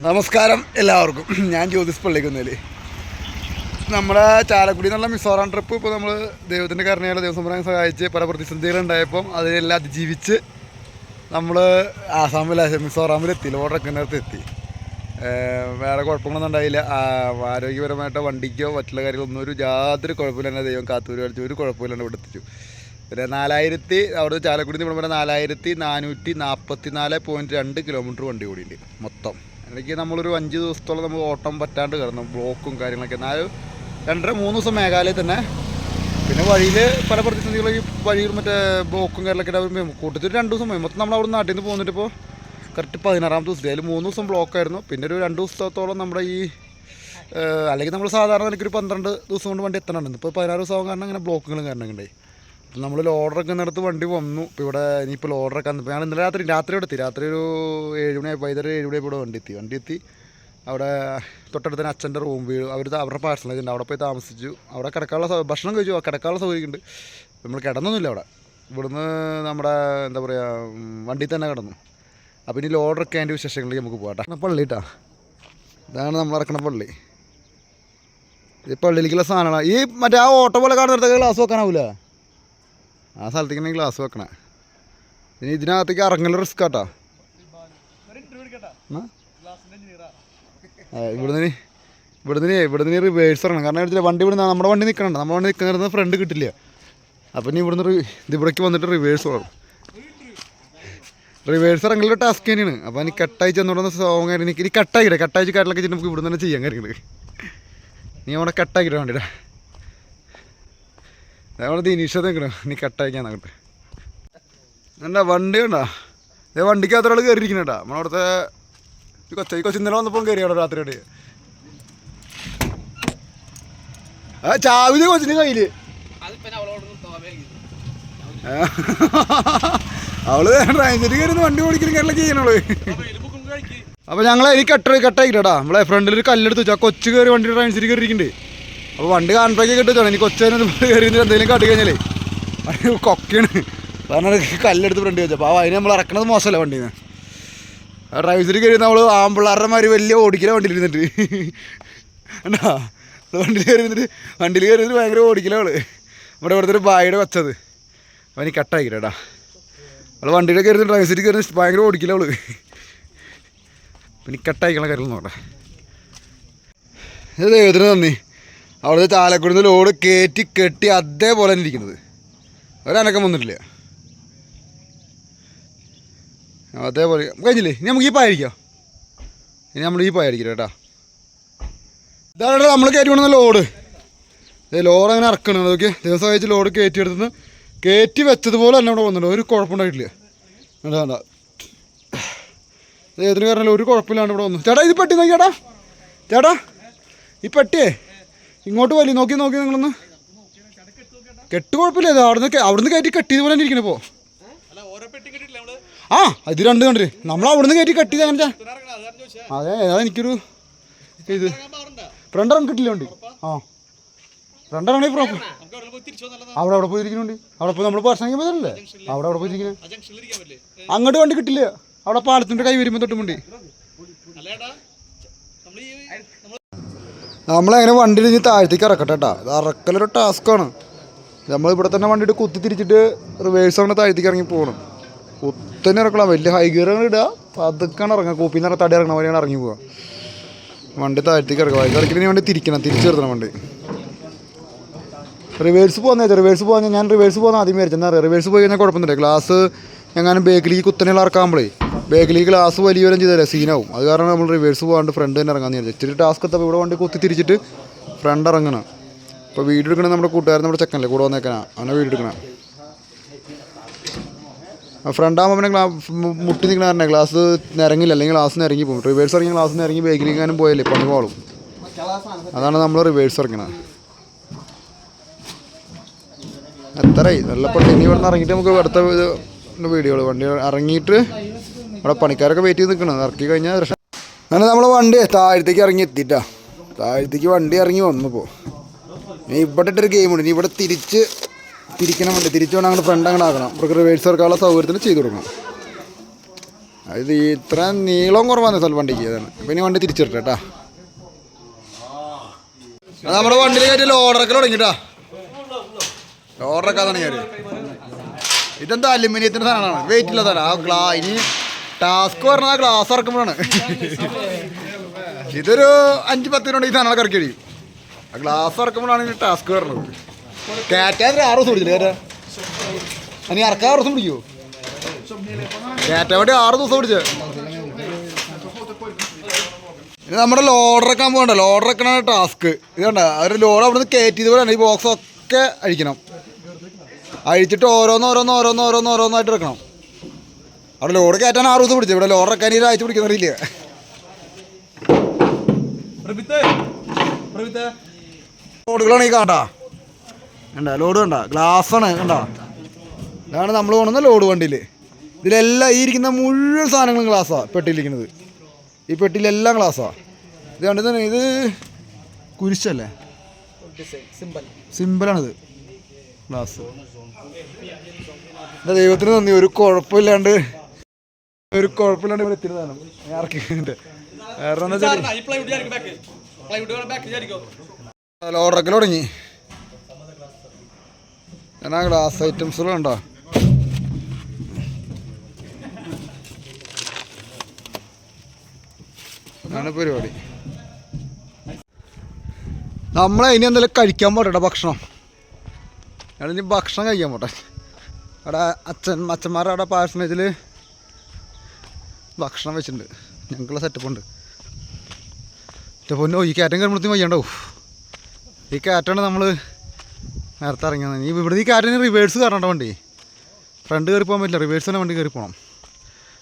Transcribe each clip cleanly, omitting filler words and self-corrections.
നമസ്കാരം എല്ലാവർക്കും. ഞാൻ ജ്യോതിസ് പള്ളിക്കുന്നതിൽ നമ്മുടെ ചാലക്കുടി എന്നുള്ള മിസോറാം ട്രിപ്പ് ഇപ്പോൾ നമ്മൾ ദൈവത്തിൻ്റെ കരുണയാൽ ദേവസ്വം സഹായിച്ച് പല പ്രതിസന്ധികളുണ്ടായപ്പം അതിനെല്ലാം അതിജീവിച്ച് നമ്മൾ ആസാമിലെ മിസോറാമിലെത്തി. ലോഡറക്കുന്നിടത്ത് എത്തി. വേറെ കുഴപ്പങ്ങളൊന്നും ഉണ്ടായില്ല. ആരോഗ്യപരമായിട്ട് വണ്ടിക്കോ മറ്റുള്ള കാര്യങ്ങളൊന്നും യാതൊരു കുഴപ്പമില്ല. ദൈവം കാത്തൂര് കളിച്ചു, ഒരു കുഴപ്പമില്ലാണ്ട് ഇവിടെ എത്തിച്ചു. പിന്നെ അവിടെ ചാലക്കുടി ഇവിടെ വരെ 4444.2 കിലോമീറ്റർ വണ്ടി കൂടിയുണ്ട് മൊത്തം. ഇടയ്ക്ക് നമ്മളൊരു 5 ദിവസത്തോളം നമുക്ക് ഓട്ടം പറ്റാണ്ട് കിടന്നു, ബ്ലോക്കും കാര്യങ്ങളൊക്കെ. എന്നാലും 2-3 ദിവസം മേഘാലയയിൽ തന്നെ. പിന്നെ വഴിയിൽ പല പ്രതിസന്ധികളും ഈ വഴിയിൽ മറ്റേ ബ്ലോക്കും കാര്യങ്ങളൊക്കെ കൂട്ടത്തിൽ 2 ദിവസം പോയി. മൊത്തം നമ്മൾ അവിടെ നാട്ടിൽ നിന്ന് പോന്നിട്ട് ഇപ്പോൾ കറക്റ്റ് 16ാമത്തെ ദിവസത്തെ. അതിൽ 3 ദിവസം ബ്ലോക്കായിരുന്നു. പിന്നെ ഒരു 2 ദിവസത്തോളം നമ്മുടെ ഈ അല്ലെങ്കിൽ നമ്മൾ സാധാരണ എനിക്കൊരു 12 ദിവസം കൊണ്ട് വണ്ടി എത്തണുണ്ട്. ഇപ്പോൾ 16 ദിവസം കാരണം അങ്ങനെ ബ്ലോക്കുകളും കാരണങ്ങളുണ്ടായി. അപ്പം നമ്മൾ ലോഡറൊക്കെ നടത്ത് വണ്ടി വന്നു. ഇപ്പോൾ ഇവിടെ ഇനിയിപ്പോൾ ലോഡറൊക്കെ വന്നപ്പോൾ ഞാൻ ഇന്നലെ രാത്രി ഇവിടെ എത്തി. രാത്രി ഒരു 7 മണിയായി, വൈകുന്നേരം 7 മണിയായപ്പോൾ ഇവിടെ വണ്ടി എത്തി. അവിടെ തൊട്ടടുത്ത് തന്നെ അച്ഛൻ്റെ റൂം വീട് അവരുടെ പാഴ്സണേജ് ഉണ്ട്. അവിടെ പോയി താമസിച്ചു. അവിടെ കിടക്കാനുള്ള ഭക്ഷണം കഴിച്ചു, കിടക്കാനുള്ള സൗകര്യമുണ്ട്. നമ്മൾ കിടന്നൊന്നുമില്ല അവിടെ. ഇവിടുന്ന് നമ്മുടെ എന്താ പറയുക വണ്ടിയിൽ തന്നെ കിടന്നു. അപ്പോൾ ഇനി ലോഡറൊക്കെ അതിൻ്റെ വിശേഷങ്ങളിലേക്ക് നമുക്ക് പോകാം. പള്ളി കേട്ടോ, ഇതാണ് നമ്മൾ ഇറക്കണ പള്ളി. ഈ പള്ളിയിലേക്കുള്ള സാധനമാണ്. ഈ മറ്റേ ആ ഓട്ടോ പോലെ കാണുന്നിടത്തൊക്കെ ഗ്ലാസ് വെക്കാനാവില്ല. ആ സ്ഥലത്തേക്ക് തന്നെ ഗ്ലാസ് വെക്കണേ. ഇനി ഇതിനകത്തേക്ക് ഇറങ്ങൽ റിസ്ക് ആട്ടോ. ഇവിടുന്ന് റിവേഴ്സ് ഇറങ്ങണം. കാരണം വണ്ടി നമ്മുടെ വണ്ടി നിൽക്കണുണ്ട്. നമ്മുടെ വണ്ടി നിൽക്കുന്നത് ഫ്രണ്ട് കിട്ടില്ല. അപ്പം ഇനി ഇവിടേക്ക് വന്നിട്ട് റിവേഴ്സ് വേണം. റിവേഴ്സ് ഇറങ്ങലൊരു ടാസ്ക് തന്നെയാണ്. അപ്പോൾ എനിക്ക് കട്ടായി ചെന്നോടുന്ന സോങ് ആയിരുന്നു. ഇനി കട്ടാക്കിയിട്ടേ കാര്യങ്ങളൊക്കെ ചെയ്തിട്ട് നമുക്ക് ഇവിടെ തന്നെ ചെയ്യാൻ കാര്യങ്ങൾ. നീ അവിടെ കട്ടാക്കിയിട്ട് വേണ്ടിയിട്ടാ അവിടെ ദിനീഷ നിൽക്കണം. നീ കട്ടയക്കാൻ അങ്ങോട്ട് എന്താ വണ്ടി ഉണ്ടോ? അതേ വണ്ടിക്കകത്ത് ഒരാൾ കയറിയിരിക്കണേട്ടാ. നമ്മളവിടുത്തെ കൊച്ചു ഇന്നലെ വന്നപ്പോൾ കയറിയാടോ രാത്രിയോടെ. ആ ചാവില് കൊച്ചിൻ്റെ കയ്യില് അവള് ഡ്രൈവറിൽ കയറുന്ന വണ്ടി ഓടിക്കലും കയറില്ല ചെയ്യണോള്. അപ്പോൾ ഞങ്ങൾ എനിക്ക് കട്ടാക്കിട്ടാ. നമ്മളെ ഫ്രണ്ടിലൊരു കല്ലെടുത്ത് വെച്ചു. ആ കൊച്ചു കയറി വണ്ടി ഡ്രൈവറിൽ കയറിയിരിക്കുന്നുണ്ട്. അപ്പോൾ വണ്ടി കാൺപേക്ക് കിട്ടും. എനിക്ക് കൊച്ചതിന് കയറി എന്തെങ്കിലും കാട്ടി കഴിഞ്ഞാലേ കൊക്കയാണ്. കാരണം കല്ലെടുത്ത് ഫ്രണ്ട് വെച്ചു. അപ്പോൾ അതിന് നമ്മൾ ഇറക്കണത് മോശമല്ല വണ്ടിയിൽ നിന്ന്. ആ ഡ്രൈവറിൽ കയറി നമ്മൾ ആമ്പിള്ളാരുടെ മാതിരി വലിയ ഓടിക്കല വണ്ടിയിൽ ഇരുന്നിട്ട് എന്താ വണ്ടിയിൽ കയറി ഭയങ്കര ഓടിക്കല അവള്. ഇവിടുത്തെ ഒരു ബായുടെ വെച്ചത് അപ്പോൾ എനിക്ക് കട്ടാക്കിട്ടാ. അവൾ വണ്ടിയുടെ കയറി ഡ്രൈവറിൽ കയറി ഭയങ്കര ഓടിക്കല അവള്. പിന്നെ കട്ടാക്കിക്കണ കാര്യങ്ങൾ നോക്കട്ടെ. ഇത് ദൈവത്തിന് നന്ദി. അവിടുത്തെ ചാലക്കുടിന്ന് ലോഡ് കെട്ടി അതേപോലെ തന്നെ ഇരിക്കുന്നത്. ഒരനക്കം വന്നിട്ടില്ല. അതേപോലെ കഴിഞ്ഞില്ലേ. ഇനി നമുക്ക് ഈ പായിരിക്കാം. നമ്മൾ ഈ പായിരിക്കില്ല കേട്ടോ. ഇതാണ് നമ്മൾ കയറ്റി കൊണ്ടുവന്ന ലോഡ്. ലോഡ് അങ്ങനെ ഇറക്കണം. അതൊക്കെ ദിവസം കഴിച്ച് ലോഡ് കയറ്റി വെച്ചതുപോലെ തന്നെ അവിടെ വന്നിട്ടുണ്ട്. ഒരു കുഴപ്പമുണ്ടായിട്ടില്ല. വേണ്ട ഏതിന് കാരണമല്ല, ഒരു കുഴപ്പമില്ലാണ്ട് ഇവിടെ വന്നു. ചേട്ടാ ഇത് പെട്ടി നോക്കി ചേട്ടാ ഈ പെട്ടിയേ ഇങ്ങോട്ട് വലിയ നോക്കി നിങ്ങളൊന്ന്. കെട്ട് കുഴപ്പമില്ല. ഇത് അവിടുന്ന് കയറ്റി കെട്ടിയത് പോലെ തന്നെ ഇരിക്കണേ. ഇപ്പോൾ ആ ഇത് 2 കണ്ടില്ലേ. നമ്മൾ അവിടുന്ന് കയറ്റി കെട്ടിയത് അങ്ങനെ. അതെ അതെനിക്കൊരു ഇത് ഫ്രണ്ട് ഇറങ്ങി കിട്ടില്ല വണ്ടി. ആ ഫ്രണ്ട് ഇറങ്ങി പ്രോപ്പർ അവിടെ പോയിരിക്കുന്നുണ്ട്. അവിടെ പോയി നമ്മൾ ഭക്ഷണം പോയതല്ലേ. അവിടെ പോയിരിക്കുന്നത് അങ്ങോട്ട് വണ്ടി കിട്ടില്ല. അവിടെ പാലത്തിൻ്റെ കൈ വരുമ്പോൾ തൊട്ട് വണ്ടി നമ്മളെങ്ങനെ വണ്ടി ഇനി താഴത്തേക്ക് ഇറക്കട്ടെ കേട്ടോ. ഇത് ഇറക്കലൊരു ടാസ്ക്കാണ്. നമ്മളിവിടെ തന്നെ വണ്ടിയിട്ട് കുത്തി തിരിച്ചിട്ട് റിവേഴ്സ് അങ്ങനെ താഴത്തേക്ക് ഇറങ്ങി പോകണം. കുത്തന്നെ ഇറക്കണം. വലിയ ഹൈ ഗിയർ അങ്ങനെ ഇടുക. അതൊക്കെയാണ് ഇറങ്ങുക. കൂപ്പിൽ നിന്ന് തടി ഇറങ്ങണ വരെയാണ് ഇറങ്ങി പോവുക. വണ്ടി താഴത്തേക്ക് ഇറക്കുക. ഇറക്കിന് വണ്ടി തിരിച്ചു നിർത്തണം വണ്ടി. റിവേഴ്സ് പോകാൻ ഞാൻ റിവേഴ്സ് പോകുന്ന ആദ്യം വിചാരിച്ചു. എന്താ പറയുക, റിവേഴ്സ് പോയി കഴിഞ്ഞാൽ കുഴപ്പമൊന്നുമില്ല. ഗ്ലാസ് എങ്ങാനും ബേക്കിലേക്ക് കുത്തനെയുള്ള ഇറക്കാകുമ്പോഴേ ബേക്കിലേക്ക് ഗ്ലാസ് വലിയവരും ചെയ്തല്ലേ സീനാവും. അത് കാരണം നമ്മൾ റിവേഴ്സ് പോകാണ്ട് ഫ്രണ്ട് തന്നെ ഇറങ്ങാമെന്ന് വിചാരിച്ചു. ഇച്ചിരി ടാസ്ക് എത്തപ്പോൾ ഇവിടെ വണ്ടി കുത്തി തിരിച്ചിട്ട് ഫ്രണ്ട് ഇറങ്ങണം. ഇപ്പോൾ വീഡിയോ എടുക്കണം. നമ്മുടെ കൂട്ടുകാരൻ നമ്മുടെ ചെക്കനല്ലേ കൂടെ വന്നേക്കണ അവനെ വീഡിയോ എടുക്കണം. ഫ്രണ്ടാകുമ്പോൾ പിന്നെ മുട്ടി നിൽക്കണ കാരണം ഗ്ലാസ് നിരങ്ങില്ല. അല്ലെങ്കിൽ ഗ്ലാസ് നിരങ്ങി പോകും. റിവേഴ്സ് ഇറങ്ങി ഗ്ലാസ് നിരങ്ങി ബേക്കിലേക്കാനും പോയല്ലേ പണി പോളും. അതാണ് നമ്മൾ റിവേഴ്സ് ഇറങ്ങണത്. എത്രയായി നല്ല പണി. ഇനി ഇവിടെ നിന്ന് ഇറങ്ങിയിട്ട് നമുക്ക് അടുത്ത വീഡിയോകൾ വണ്ടി ഇറങ്ങിയിട്ട് അവിടെ പണിക്കാരൊക്കെ വെയിറ്റ് ചെയ്ത് നിൽക്കണം. ഇറക്കി കഴിഞ്ഞാൽ അങ്ങനെ നമ്മൾ വണ്ടി താഴത്തേക്ക് ഇറങ്ങി എത്തിയിട്ടാ. താഴത്തേക്ക് വണ്ടി ഇറങ്ങി വന്നപ്പോൾ ഇനി ഇവിടെ ഇട്ടൊരു ഗെയിമുണ്ട്. ഇനി ഇവിടെ തിരിക്കണം. വണ്ടി തിരിച്ചു വേണം അങ്ങോട്ട് ഫ്രണ്ട് അങ്ങനെ ആക്കണം. ഇവർക്ക് റിവേഴ്സ് ഇറക്കാനുള്ള സൗകര്യത്തിന് ചെയ്ത് കൊടുക്കണം. അത് ഇത്ര നീളം കുറവാണ് സ്വൽ വണ്ടിക്ക്. അതാണ് പിന്നെ വണ്ടി തിരിച്ചിട്ട് കേട്ടാ. അത് നമ്മുടെ വണ്ടിയിൽ കയറ്റി ലോഡറൊക്കെ തുടങ്ങിട്ടാ. ലോഡറൊക്കെ തുടങ്ങി. ഇതെന്താ അലുമിനിയത്തിൻ്റെ സാധനമാണ്, വെയിറ്റ് ഇല്ല സാധനം. ആ ഇനി ടാസ്ക് പറഞ്ഞാൽ ആ ഗ്ലാസ് ഇറക്കുമ്പോഴാണ്. ഇതൊരു 5-10 മിനിറ്റ് ഈ സാധനങ്ങളൊക്കെ ഇറക്കി കഴിയും. ആ ഗ്ലാസ് ഇറക്കുമ്പോഴാണ് ഇനി ടാസ്ക് പറഞ്ഞത്. കയറ്റാൻ 6 ദിവസം പിടിച്ചില്ല കയറ്റാൻ. ഇനി ഇറക്കാൻ 6 ദിവസം പിടിക്കുമോ? കയറ്റാൻ വേണ്ടി 6 ദിവസം പിടിച്ചത്. ഇത് നമ്മുടെ ലോഡറൊക്കെ പോകണ്ട. ലോഡറൊക്കെയാണ് ടാസ്ക്. ഇത് കണ്ട ഒരു ലോഡ് അവിടെ നിന്ന് കയറ്റിയത് പോലെ ഈ ബോക്സൊക്കെ അഴിക്കണം. അഴിച്ചിട്ട് ഓരോന്നായിട്ട് ഇറക്കണം. അവിടെ ലോഡ് കയറ്റാൻ 6 ദിവസം പിടിച്ചു. ഇവിടെ ലോഡറൊക്കെ ഇനി ആഴ്ച പിടിക്കുന്നറിയില്ല. ലോഡുകളാണ് ഈ കാട്ടാ. കണ്ട ലോഡ് കണ്ട, ഗ്ലാസ്സാണ് കണ്ട. ഇതാണ് നമ്മൾ കൊണ്ടുവന്ന ലോഡ് വണ്ടിയിൽ. ഇതിലെല്ലാം ഈ ഇരിക്കുന്ന മുഴുവൻ സാധനങ്ങളും ഗ്ലാസ്സാണ് പെട്ടിയിലിരിക്കുന്നത്. ഈ പെട്ടിയിലെല്ലാം ഗ്ലാസ്സാണ്. ഇത് കണ്ടത് തന്നെ. ഇത് കുരിശല്ലേ, സിമ്പിളാണിത് ഗ്ലാസ്. എൻ്റെ ദൈവത്തിന് നന്ദി, ഒരു കുഴപ്പമില്ലാണ്ട് ഇവിടെ എത്തിയതാണ്. ഞാൻ ഇറക്കിയിട്ടുണ്ട്. കാരണം എന്താ വെച്ചാൽ ലോഡറൊക്കെ തുടങ്ങി. എന്നാ ഗ്ലാസ് ഐറ്റംസുകളുണ്ടോ? ആണ് പരിപാടി. നമ്മളെ ഇനി എന്തെങ്കിലും കഴിക്കാൻ പോട്ടെ ഭക്ഷണം. ഞങ്ങളിനി ഭക്ഷണം കഴിക്കാൻ പോട്ടെ. അവിടെ അച്ഛന്മാരുടെ അവിടെ പാഴ്സണേജിൽ ഭക്ഷണം വെച്ചിട്ടുണ്ട്. ഞങ്ങൾക്കുള്ള സെറ്റപ്പ് ഉണ്ട്. പൊന്നോ, ഈ കയറ്റം കയറുമ്പോഴത്തേക്കും വയ്യണ്ടാവും. ഈ കയറ്റാണ് നമ്മൾ നേരത്തെ ഇറങ്ങിയത്. ഈ ഇവിടെ ഈ കയറ്റിന് റിവേഴ്സ് കയറേണ്ട വണ്ടി. ഫ്രണ്ട് കയറി പോകാൻ പറ്റില്ല, റിവേഴ്സ് തന്നെ വണ്ടി കയറി പോകണം.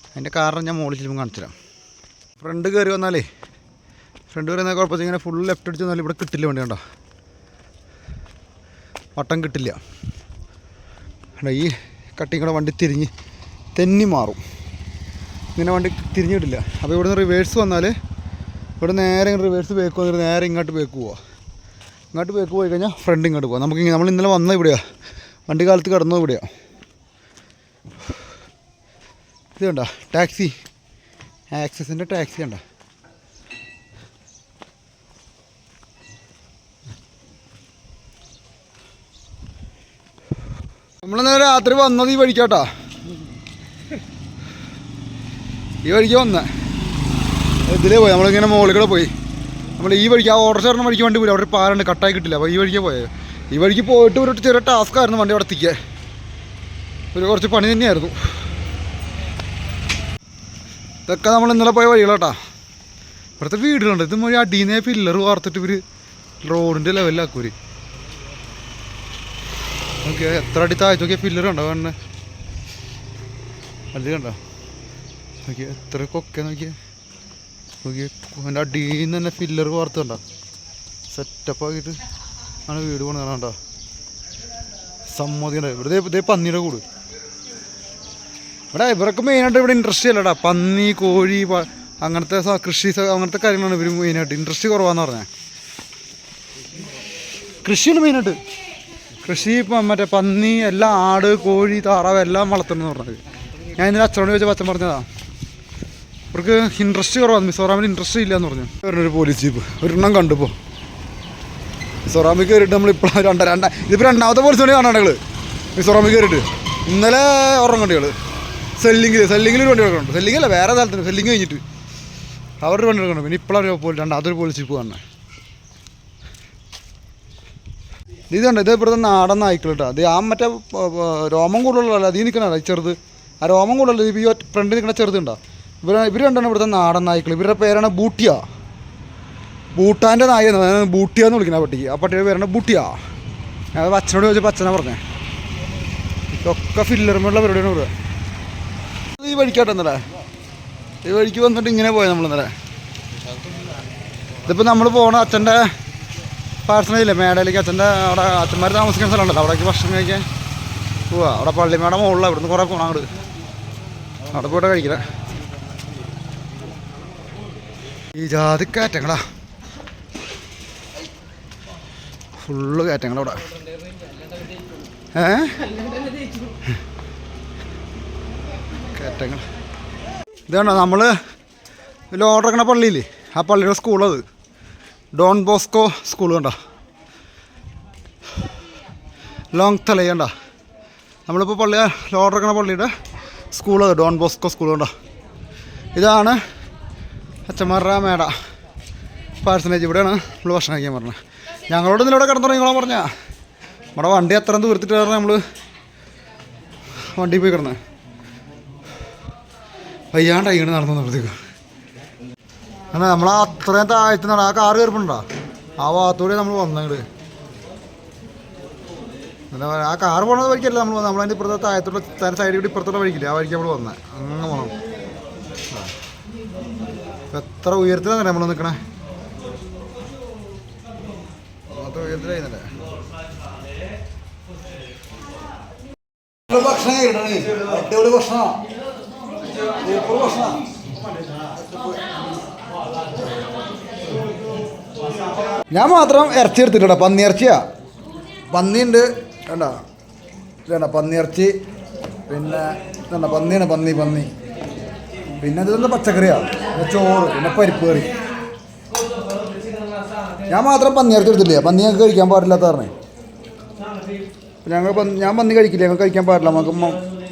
അതിൻ്റെ കാരണം ഞാൻ മുകളിൽ ചെല്ലുമ്പോൾ കാണിച്ചു തരാം. ഫ്രണ്ട് കയറി വന്നാലേ, ഫ്രണ്ട് കയറി വന്നാൽ കുഴപ്പമില്ല. ഇങ്ങനെ ഫുൾ ലെഫ്റ്റ് അടിച്ച് വന്നാൽ ഇവിടെ കിട്ടില്ല വണ്ടി. കണ്ടോ, വട്ടം കിട്ടില്ല. ഈ കട്ടിങ് കൂടെ വണ്ടി തിരിഞ്ഞ് തെന്നി മാറും. ഇങ്ങനെ വണ്ടി തിരിഞ്ഞ് കിട്ടില്ല. അപ്പോൾ ഇവിടുന്ന് റിവേഴ്സ് വന്നാൽ ഇവിടെ നേരെ ഇങ്ങനെ റിവേഴ്സ് ബേക്ക് വന്നിട്ട് നേരെ ഇങ്ങോട്ട് ബേക്ക് പോവുക. ഇങ്ങോട്ട് ബേക്ക് പോയി കഴിഞ്ഞാൽ ഫ്രണ്ട് ഇങ്ങോട്ട് പോകാം. നമുക്ക് നമ്മൾ ഇന്നലെ വന്നത് ഇവിടെയാണ്, വണ്ടി കാലത്ത് കിടന്നത് ഇവിടെയാണ്. ഇത് കണ്ട ടാക്സി, ആക്സസിൻ്റെ ടാക്സി കണ്ട. നമ്മളിന്നലെ രാത്രി വന്നത് ഈ വഴിക്കാട്ടാ. ഈ വഴിക്ക് വന്നേ ഇതിലേ പോയി. നമ്മളിങ്ങനെ മുകളിൽ കൂടെ പോയി. നമ്മൾ ഈ വഴിക്ക് ആ ഓർഡർ ചേർന്ന വഴിക്ക് വണ്ടി പോയി. അവിടെ ഒരു പാലുണ്ട്, കട്ടായി കിട്ടില്ല. അപ്പോൾ ഈ വഴിക്ക് പോയത്. ഈ വഴിക്ക് പോയിട്ട് ഒരു ചെറിയ ടാസ്ക് ആയിരുന്നു വണ്ടി അവിടെ എത്തിക്കുക. കുറച്ച് പണി തന്നെയായിരുന്നു. ഇതൊക്കെ നമ്മൾ ഇന്നലെ പോയ വഴികളാട്ടാ. ഇവിടുത്തെ വീടുകളുണ്ട്. ഇത് മൊഴി അടീനെ പില്ലർ വാർത്തിട്ട് ഇവർ റോഡിൻ്റെ ലെവലിലാക്കൂര്. നോക്കിയാ എത്ര അടി താഴ്ച നോക്കിയാൽ പില്ലർ കണ്ടോ കണ്ണെ. അത് കണ്ടോ നോക്കിയാൽ എത്ര കൊക്കെ നോക്കിയാൽ. നോക്കിയാൽ അതിൻ്റെ അടിയിൽ നിന്ന് തന്നെ പില്ലർ വാർത്ത് കണ്ടോ. സെറ്റപ്പാക്കിയിട്ട് ആണ് വീട് പണിത് കണ്ടോ. സമ്മതി ഉണ്ടായി. ഇവിടെ ഇതേ പന്നിയുടെ കൂട്. ഇവിടെ ഇവരൊക്കെ മെയിനായിട്ട് ഇവിടെ ഇൻട്രസ്റ്റ് അല്ലടാ. പന്നി, കോഴി, അങ്ങനത്തെ കൃഷി അങ്ങനത്തെ കാര്യങ്ങളാണ് ഇവർ മെയിനായിട്ട്. ഇൻട്രസ്റ്റ് കുറവാന്ന് പറഞ്ഞാൽ കൃഷിയാണ് മെയിനായിട്ട്. കൃഷി ഇപ്പം മറ്റേ പന്നി എല്ലാം, ആട്, കോഴി, താറാവ് എല്ലാം വളർത്തണമെന്ന് പറഞ്ഞത്. ഞാൻ ഇന്നലെ അച്ഛനോട് ചോദിച്ചാൽ അച്ഛൻ പറഞ്ഞതാ അവർക്ക് ഇൻട്രസ്റ്റ് കുറവാണ്. മിസോറാമിൽ ഇൻട്രസ്റ്റ് ഇല്ല എന്ന് പറഞ്ഞു. ഒരു പോലീസ് ജീപ്പ് ഒരെണ്ണം കണ്ടുപ്പോൾ മിസോറാമിൽ കയറിയിട്ട് നമ്മളിപ്പോൾ ഇതിപ്പോൾ രണ്ടാമത്തെ പോലീസ് വണ്ടി കാണാൻ ഞങ്ങൾ മിസോറാമിൽ കയറിയിട്ട്. ഇന്നലെ ഒരെണ്ണം വണ്ടികൾ സെല്ലിങ്ങിൽ ഒരു വണ്ടി എടുക്കുന്നുണ്ട്. സെല്ലിംഗ് അല്ല, വേറെ സ്ഥലത്തിന് സെല്ലിങ് കഴിഞ്ഞിട്ട് അവരുടെ വണ്ടി എടുക്കണം. പിന്നെ ഇപ്പോഴാണ് രണ്ടാമതൊരു പോലീസ് ജീപ്പ് കാണുന്നത്. ഇത് കണ്ടോ, ഇത് ഇവിടുത്തെ നാടൻ നായ്ക്കൾ കേട്ടോ. അത് ആ മറ്റേ രോമം കൂടുതലുള്ള അതീ നിൽക്കണ ചെറുത്. ആ രോമം കൂടുതലുള്ള ഈ ഫ്രണ്ടിൽ നിൽക്കണ ചെറുതുണ്ടോ. ഇവർ കണ്ടാണ് ഇവിടുത്തെ നാടൻ നായ്ക്കൾ. ഇവരുടെ പേരാണ് ബൂട്ടിയ. ഭൂട്ടാൻ്റെ നായ ബൂട്ടിയ എന്ന് വിളിക്കുന്ന ആ പട്ടിക്ക്. ആ പട്ടിയുടെ പേരാണ് ബൂട്ടിയ. ഞാൻ അച്ഛനോട് ചോദിച്ചപ്പോൾ അച്ഛനാ പറഞ്ഞേ. ഇതൊക്കെ ഫില്ലറുമുള്ള പരിപാടിയാണ് ഇവിടെ. ഈ വഴിക്കാട്ടെ ഇന്നലെ ഈ വഴിക്ക് വന്നിട്ട് ഇങ്ങനെ പോയത് നമ്മളിന്നലെ. ഇതിപ്പോൾ നമ്മൾ പോകണം അച്ഛൻ്റെ പാഴ്സണലില്ലേ മേടയിലേക്ക്. അച്ഛൻ്റെ അവിടെ അച്ഛന്മാർ താമസിക്കുന്ന സ്ഥലമുണ്ടല്ലോ, അവിടേക്ക് ഭക്ഷണം കഴിക്കാൻ പോവാ. അവിടെ പള്ളിമേട മുകളിലാണ്. ഇവിടുന്ന് കുറേ പോകണം അങ്ങോട്ട്. അവിടെ പോയിട്ട് കഴിക്കില്ല. ഈ ജാതി കയറ്റങ്ങളാ, ഫുള്ള് കയറ്റങ്ങളവിടെ. കയറ്റങ്ങൾ ഇതാണ് നമ്മൾ ലോഡ് ഇറങ്ങണ പള്ളിയില്ലേ, ആ പള്ളിയുടെ സ്കൂളത് ഡോൺ ബോസ്കോ സ്കൂൾ കണ്ടോ, ലോങ് തലൈ കണ്ടോ. നമ്മളിപ്പോൾ ലോഡ് ഇറങ്ങണ പള്ളിയുടെ സ്കൂളത് ഡോൺ ബോസ്കോ സ്കൂൾ കണ്ടോ. ഇതാണ് അച്ഛന്മാരുടെ മേട പാഴ്സനേജ്. ഇവിടെയാണ് നമ്മൾ ഭക്ഷണം കഴിക്കാൻ പറഞ്ഞത്. ഞങ്ങളോട് ഇതിലൂടെ കിടന്നുറങ്ങിക്കോളാൻ പറഞ്ഞാൽ നമ്മുടെ വണ്ടി അത്ര ദൂരത്തിട്ട് പറഞ്ഞാൽ നമ്മൾ വണ്ടി പോയി കിടന്ന് വയ്യാണ്ടായി ഇങ്ങനെ നടന്നു വന്നപ്പോഴത്തേക്കും. എന്നാൽ നമ്മൾ അത്രയും താഴ്ത്തുന്നതാണ്. ആ കാറ് കയറിപ്പുണ്ടോ, ആ ഭാഗത്തൂടെ നമ്മൾ വന്നത്. എന്താ പറയുക, ആ കാറ് പോണത് വഴിക്കല്ല നമ്മൾ വന്നത്. നമ്മളതിൻ്റെ ഇപ്പുറത്തെ താഴത്തോടെ സൈഡിൽ കൂടി ഇപ്പുറത്തോടെ വഴിക്കില്ല, ആ വഴിക്ക് നമ്മൾ വന്നത്. അങ്ങനെ പോകണം. എത്ര ഉയരത്തിലാണ് നമ്മൾ നിൽക്കണേ, അത്ര ഉയരത്തിലായിരുന്നല്ലേ. ഭക്ഷണം കഴിക്കണേ, അടിപൊളി ഭക്ഷണമാണ്. ഞാൻ മാത്രം ഇറച്ചി എടുത്തിട്ടുണ്ടോ, പന്നിയിറച്ചിയാ. പന്നിയുണ്ട് വേണ്ട വേണ്ട, പന്നിയിറച്ചി. പിന്നെ വേണ്ട, പന്നിയാണ്, പന്നി. പിന്നെ ഇതൊന്ന് പച്ചക്കറിയാണ്, പിന്നെ ചോറ്, പിന്നെ പരിപ്പ് കറി. ഞാൻ മാത്രം പന്നിയിറച്ചി എടുത്തില്ല, പന്നി ഞങ്ങൾക്ക് കഴിക്കാൻ പാടില്ലാത്ത പറഞ്ഞേ. ഞാൻ പന്നി കഴിക്കില്ല, ഞങ്ങൾക്ക് കഴിക്കാൻ പാടില്ല, നമുക്ക്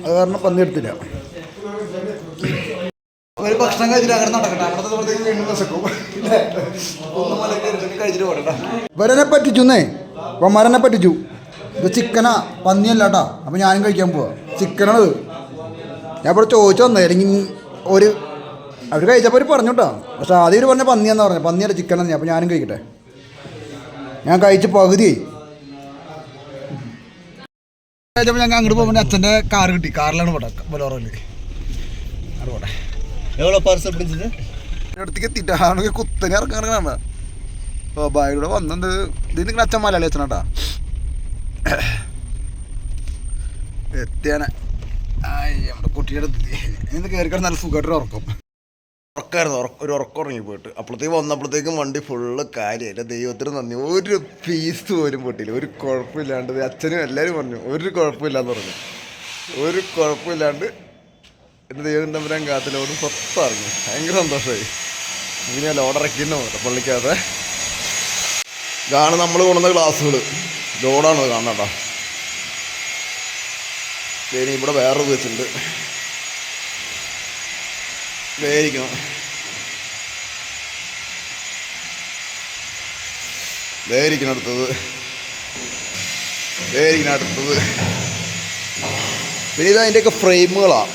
അത് കാരണം പന്നി എടുത്തില്ല. ഒരു ഭക്ഷണം കഴിച്ചിട്ട് അങ്ങനെ നടക്കട്ടെ, അവിടുത്തെ വീണ്ടും വിശക്കും. കഴിച്ചിട്ട് പോകട്ടെ. ഇവരെന്നെ പറ്റിച്ചുന്നേ, ഇവന്മാരെന്നെ പറ്റിച്ചു. ഇത് ചിക്കനാ, പന്നിയല്ല കേട്ടോ. അപ്പം ഞാനും കഴിക്കാൻ പോവാ. ചിക്കനാണത്. ഞാൻ ഇവിടെ ചോദിച്ചു വന്നേ, അല്ലെങ്കിൽ അവർ കഴിച്ചപ്പോൾ അവർ പറഞ്ഞു കേട്ടോ. പക്ഷെ ആദ്യം ഒരു പറഞ്ഞ പന്നിയാന്ന് പറഞ്ഞു, പന്നിയല്ല ചിക്കനെന്ന്. അപ്പോൾ ഞാനും കഴിക്കട്ടെ. ഞാൻ കഴിച്ച് പകുതി കഴിച്ചപ്പോൾ ഞങ്ങൾ അങ്ങോട്ട് പോകുമ്പോൾ അച്ഛൻ്റെ കാറ് കിട്ടി. കാറിലാണ് പോട്ടെ, ബൊലോറോയിൽ അത് പോട്ടെ. അടുത്തേക്ക് എത്തിയിട്ട് ആണെങ്കിൽ കുത്തനെ ഇറങ്ങാൻ. ഓ ബായിലൂടെ വന്നത് ഇതിന് നിൽക്കുന്ന അച്ഛൻ മലയാളി അച്ഛനാട്ടാ. എത്തിയാനെ നമ്മുടെ കുട്ടിയുടെ ഇന്ന് കയറിക്കാൻ നല്ല സുഖമായിട്ടൊരു ഉറക്കമായിരുന്നു. ഒരു ഉറക്കം ഉറങ്ങി പോയിട്ട് വന്നപ്പോഴത്തേക്കും വണ്ടി ഫുള്ള് കാര്യമായിട്ട്. ദൈവത്തിന് നന്ദി, ഒരു പീസ് പോലും പൊട്ടിയില്ല, ഒരു കുഴപ്പമില്ലാണ്ട്. അച്ഛനും എല്ലാവരും പറഞ്ഞു ഒരു കുഴപ്പമില്ലാന്ന് പറഞ്ഞു. ഒരു കുഴപ്പമില്ലാണ്ട് എൻ്റെ ദൈവം തമ്പുരാൻ കാത്ത് ലോഡ് സ്വത്തറിഞ്ഞു. ഭയങ്കര സന്തോഷമായി. ഇനി ഞാൻ ലോഡിറക്കിന്ന് പോകട്ടെ പള്ളിക്കകത്ത്. ഇതാണ് നമ്മൾ കൊണ്ടുവന്ന ഗ്ലാസ്സുകൾ, ലോഡാണ് കാണണം കേട്ടോ. ഇനി ഇവിടെ വേറൊരു വെച്ചിട്ടുണ്ട്, വേരിക്കണം. അടുത്തത് പിന്നെ ഇത് അതിൻ്റെയൊക്കെ ഫ്രെയിമുകളാണ്.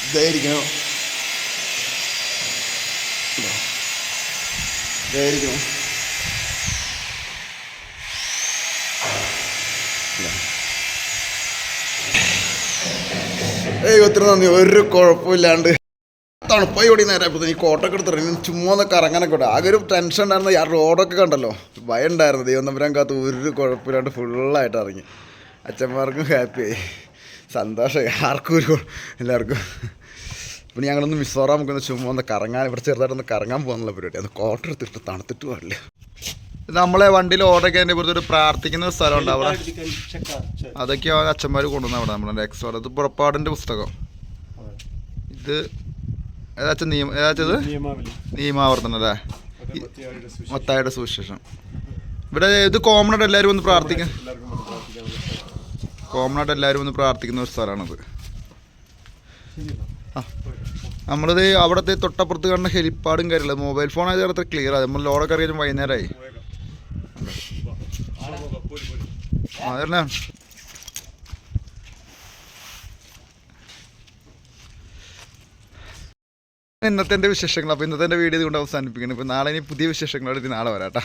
ഇതായിരിക്കണം. ഒത്തിരി നന്ദി. ഒരു കുഴപ്പമില്ലാണ്ട് തണുപ്പായി ഓടി നേരപ്പോൾ ഈ കോട്ടൊക്കെ എടുത്തിറങ്ങി ചുമ്മാ ഒന്ന് കറങ്ങാനൊക്കെ ഉണ്ട്. ആകെ ഒരു ടെൻഷൻ ഉണ്ടായിരുന്നു. ആ റോഡൊക്കെ കണ്ടല്ലോ, ഭയം ഉണ്ടായിരുന്നു. ദൈവം തമ്പുരാൻ കാത്ത് ഒരു കുഴപ്പമില്ലാണ്ട് ഫുള്ളായിട്ട് ഇറങ്ങി. അച്ഛന്മാർക്കും ഹാപ്പിയായി, സന്തോഷമായി, എല്ലാവർക്കും. പിന്നെ ഞങ്ങളൊന്ന് മിസോറാം നമുക്കൊന്ന് ചുമ്മാ ഒന്ന് കറങ്ങാൻ, ഇവിടെ ചെറുതായിട്ടൊന്ന് കറങ്ങാൻ പോകാനുള്ള പരിപാടി. അത് കോട്ട എടുത്തിട്ട് തണുത്തിട്ട് പാടില്ല. നമ്മളെ വണ്ടിയിൽ ഓർഡറൊക്കെ അതിൻ്റെ പുറത്തൊരു പ്രാർത്ഥിക്കുന്ന സ്ഥലമുണ്ട് അവിടെ. അതൊക്കെ അച്ഛന്മാർ കൊണ്ടുവന്ന അവിടെ നമ്മുടെ എക്സോ. അത് പുറപ്പാടിൻ്റെ പുസ്തകം. ഇത് ഏതാച്ചത് നിയമാവർത്തനം അല്ലേ, മത്തായിയുടെ സുവിശേഷം. ഇവിടെ ഇത് കോമണായിട്ട് എല്ലാവരും ഒന്ന് പ്രാർത്ഥിക്കാൻ, പ്രാർത്ഥിക്കുന്ന ഒരു സ്ഥലമാണത്. ആ നമ്മളിത് അവിടുത്തെ തൊട്ടപ്പുറത്ത് കാണുന്ന ഹെലിപ്പാടും കാര്യമില്ല. മൊബൈൽ ഫോൺ ആയത് അത്ര ക്ലിയർ ആയി. നമ്മൾ ലോഡൊക്കെ അറിയാൻ വൈകുന്നേരമായി. അതന്നെ ഇന്നത്തെ എൻ്റെ വിശേഷങ്ങൾ. അപ്പോൾ ഇന്നത്തെ എൻ്റെ വീഡിയോ കൊണ്ട് അവസാനിപ്പിക്കണം. ഇപ്പോൾ നാളെ ഇനി പുതിയ വിശേഷങ്ങളോട് നാളെ വരാം കേട്ടോ.